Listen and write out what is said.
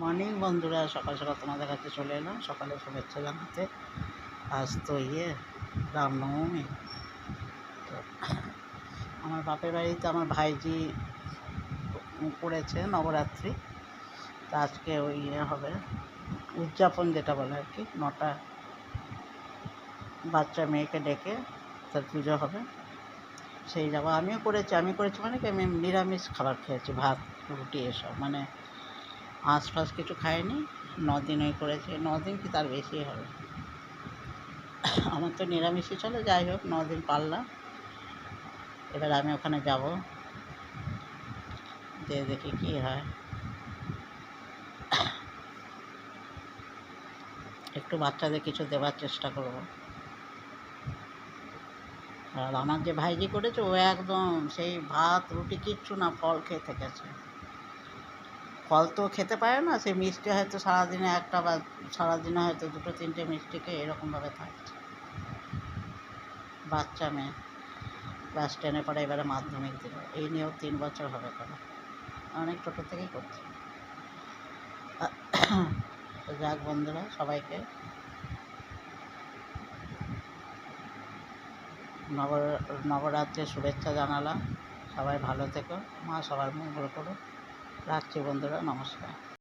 Morning বন্ধুরা, সকাল সকাল তোমাদের কাছে চলে এলাম সকালে শুভেচ্ছা জানাতে। আজ তো রামনবমী। তো আমার বাপের বাড়িতে আমার ভাইজি করেছে নবরাত্রি। তো আজকে ওই হবে উদযাপন, যেটা বলে আর কি। 9টা বাচ্চা মেয়েকে ডেকে তার পুজো হবে, সেই যাবো। আমি করেছি মানে কি, আমি নিরামিষ খাবার খেয়েছি, ভাত রুটি এসব, মানে আঁশ ফাঁস কিছু খাইনি। 9 দিন ওই করেছি, 9 দিন কি তার বেশি হবে। আমার তো নিরামিষই চলে, যাই হোক 9 দিন পারলাম। এবার আমি ওখানে যাব, দেখি কী হয়। একটু বাচ্চাদের কিছু দেওয়ার চেষ্টা করব। আর আমার যে ভাইজি করেছে, ও একদম সেই ভাত রুটি কিচ্ছু না, ফল খেয়ে থেকেছে। ফল তো খেতে পারে না, সেই মিষ্টি হয়তো সারাদিনে একটা, বা সারাদিনে হয়তো 2-3টে মিষ্টি খেয়ে এরকমভাবে থাকছে। বাচ্চা মেয়ে, ক্লাস 10-এ পড়ে, এবারে মাধ্যমিক দিল। এই নিয়েও 3 বছর হবে তারা, অনেক ছোটো থেকেই করছে। তো যাক বন্ধুরা, সবাইকে নবরাত্রির শুভেচ্ছা জানালাম। সবাই ভালো থেকো, মা সবার মঙ্গল করো। রাখছি বন্ধুরা, নমস্কার।